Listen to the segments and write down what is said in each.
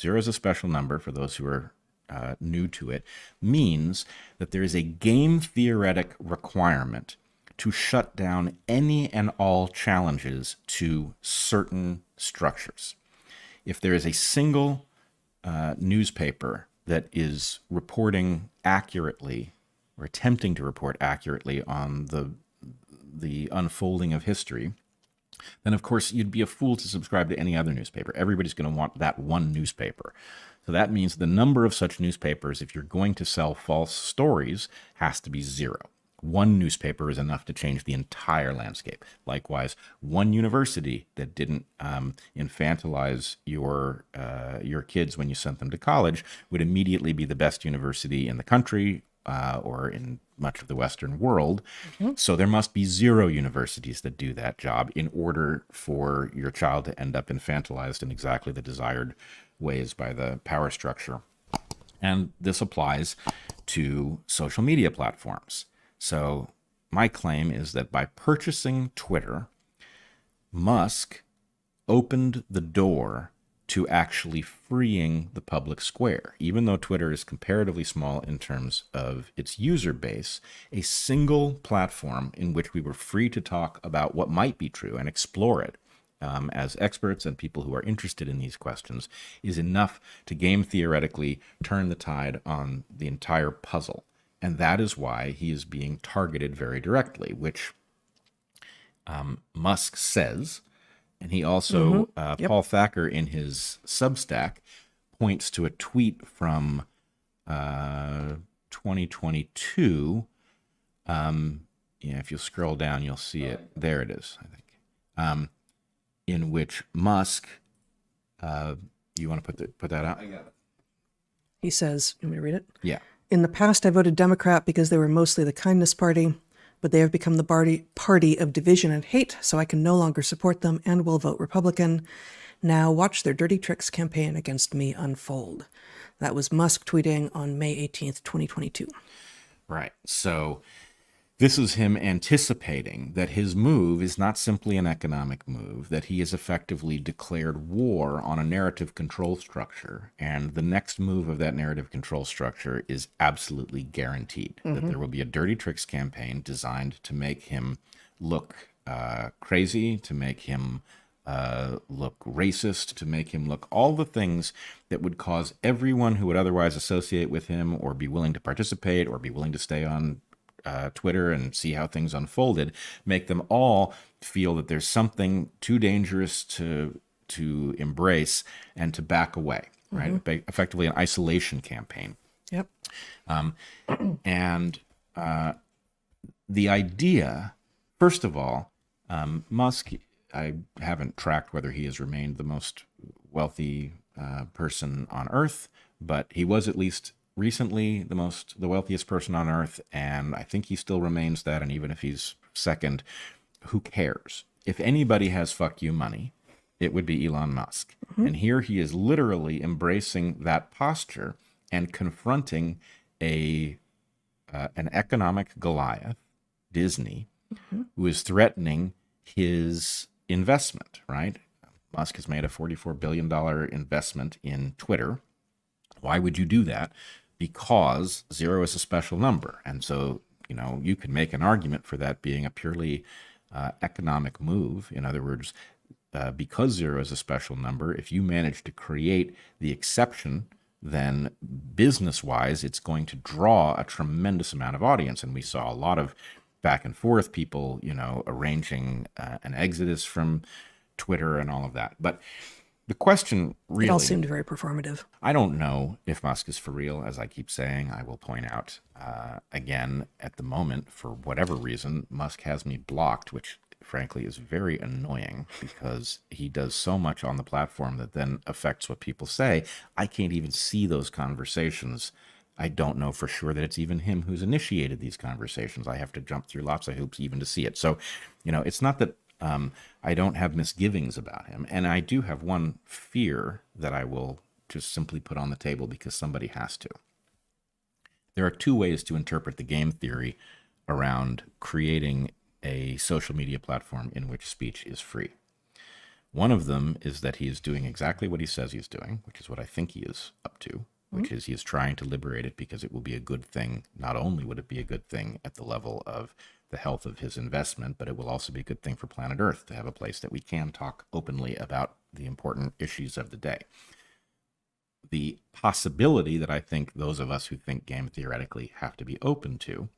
Zero is a special number for those who are new to it, means that there is a game theoretic requirement to shut down any and all challenges to certain structures. If there is a single newspaper that is reporting accurately or attempting to report accurately on the unfolding of history, then of course you'd be a fool to subscribe to any other newspaper. Everybody's going to want that one newspaper. So that means the number of such newspapers, if you're going to sell false stories, has to be zero. One newspaper is enough to change the entire landscape. Likewise, one university that didn't infantilize your kids when you sent them to college would immediately be the best university in the country or in much of the Western world. Mm-hmm. So there must be zero universities that do that job in order for your child to end up infantilized in exactly the desired ways by the power structure. And this applies to social media platforms. So my claim is that by purchasing Twitter, Musk opened the door to actually freeing the public square. Even though Twitter is comparatively small in terms of its user base, a single platform in which we were free to talk about what might be true and explore it as experts and people who are interested in these questions is enough to game theoretically turn the tide on the entire puzzle. And that is why he is being targeted very directly, which Musk says. And he also, Paul Thacker in his Substack points to a tweet from 2022. If you scroll down, you'll see it. There it is, I think. In which Musk, you want to put that out? I got it. He says, you want me to read it? Yeah. In the past, I voted Democrat because they were mostly the kindness party, but they have become the party of division and hate, so I can no longer support them and will vote Republican. Now watch their dirty tricks campaign against me unfold. That was Musk tweeting on May 18th, 2022. Right. So this is him anticipating that his move is not simply an economic move, that he has effectively declared war on a narrative control structure. And the next move of that narrative control structure is absolutely guaranteed, that there will be a dirty tricks campaign designed to make him look crazy, to make him look racist, to make him look all the things that would cause everyone who would otherwise associate with him or be willing to participate or be willing to stay on Twitter and see how things unfolded, make them all feel that there's something too dangerous to embrace and to back away, right? Effectively an isolation campaign. Yep. And the idea, first of all, Musk, I haven't tracked whether he has remained the most wealthy person on Earth, but he was at least recently the wealthiest person on Earth, and I think he still remains that. And even if he's second, who cares? If anybody has fuck you money, it would be Elon Musk. And here he is literally embracing that posture and confronting an economic Goliath, Disney, who is threatening his investment, right? Musk has made a $44 billion investment in Twitter. Why would you do that? Because zero is a special number. And so, you can make an argument for that being a purely economic move. In other words, because zero is a special number, if you manage to create the exception, then business-wise, it's going to draw a tremendous amount of audience. And we saw a lot of back and forth, people, arranging an exodus from Twitter and all of that. But the question really... It all seemed very performative. I don't know if Musk is for real, as I keep saying. I will point out, again, at the moment, for whatever reason, Musk has me blocked, which frankly is very annoying because he does so much on the platform that then affects what people say. I can't even see those conversations. I don't know for sure that it's even him who's initiated these conversations. I have to jump through lots of hoops even to see it. So, it's not that I don't have misgivings about him. And I do have one fear that I will just simply put on the table because somebody has to. There are two ways to interpret the game theory around creating a social media platform in which speech is free. One of them is that he is doing exactly what he says he's doing, which is what I think he is up to, which is he is trying to liberate it because it will be a good thing. Not only would it be a good thing at the level of the health of his investment, but it will also be a good thing for planet Earth to have a place that we can talk openly about the important issues of the day. The possibility that I think those of us who think game theoretically have to be open to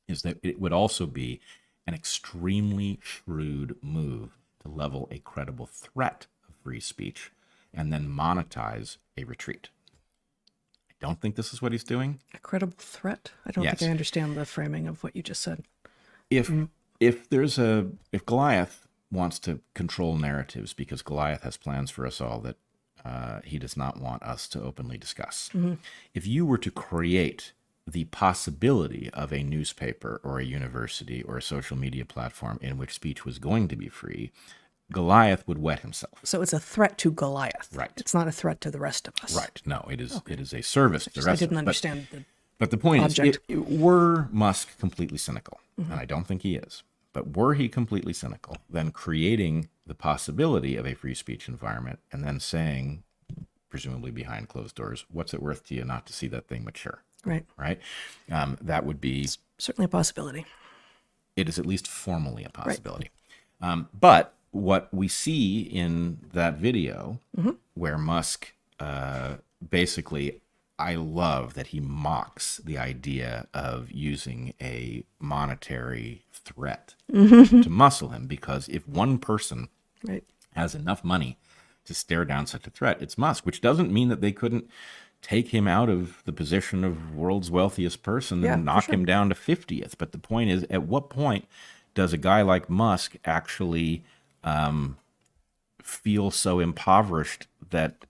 is that it would also be an extremely shrewd move to level a credible threat of free speech and then monetize a retreat. I don't think this is what he's doing. A credible threat? I don't think I understand the framing of what you just said. If Goliath wants to control narratives because Goliath has plans for us all that he does not want us to openly discuss. If you were to create the possibility of a newspaper or a university or a social media platform in which speech was going to be free, Goliath would wet himself. So it's a threat to Goliath. Right. It's not a threat to the rest of us. Right. No, it is. Okay. It is a service to the rest I didn't of us. understand But the point object. is, were Musk completely cynical, and I don't think he is, but were he completely cynical, then creating the possibility of a free speech environment and then saying, presumably behind closed doors, what's it worth to you not to see that thing mature? Right. Right? That would be... It's certainly a possibility. It is at least formally a possibility. Right. But what we see in that video where Musk basically... I love that he mocks the idea of using a monetary threat to muscle him, because if one person has enough money to stare down such a threat, it's Musk, which doesn't mean that they couldn't take him out of the position of world's wealthiest person and knock him down to 50th. But the point is, at what point does a guy like Musk actually feel so impoverished that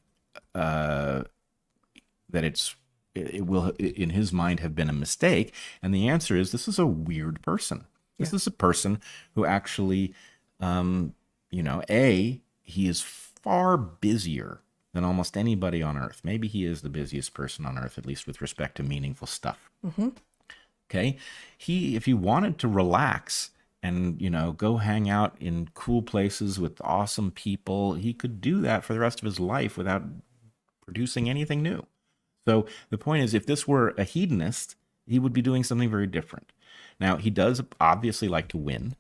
it will, in his mind, have been a mistake? And the answer is, this is a weird person. This is a person who actually, he is far busier than almost anybody on Earth. Maybe he is the busiest person on Earth, at least with respect to meaningful stuff. Okay? If he wanted to relax and, go hang out in cool places with awesome people, he could do that for the rest of his life without producing anything new. So the point is, if this were a hedonist, he would be doing something very different. Now, he does obviously like to win,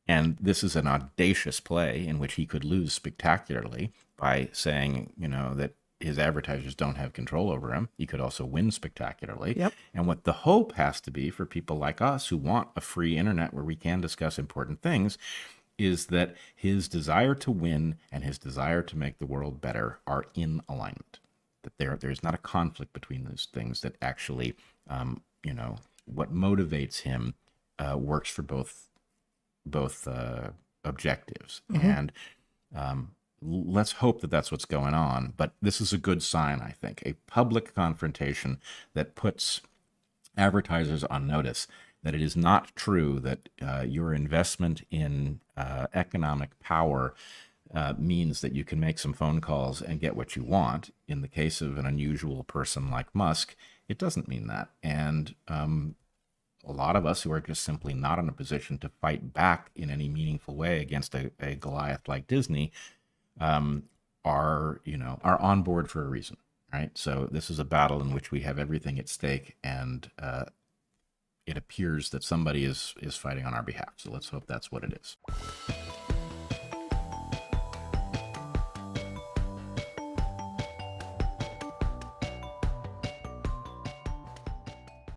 and this is an audacious play in which he could lose spectacularly by saying, that his advertisers don't have control over him. He could also win spectacularly. And what the hope has to be for people like us who want a free internet where we can discuss important things is that his desire to win and his desire to make the world better are in alignment. That there's not a conflict between those things, that actually, what motivates him works for both objectives. And let's hope that that's what's going on. But this is a good sign, I think, a public confrontation that puts advertisers on notice that it is not true that your investment in economic power means that you can make some phone calls and get what you want. In the case of an unusual person like Musk, it doesn't mean that. And a lot of us who are just simply not in a position to fight back in any meaningful way against a Goliath like Disney are on board for a reason, right? So this is a battle in which we have everything at stake, and it appears that somebody is fighting on our behalf. So let's hope that's what it is.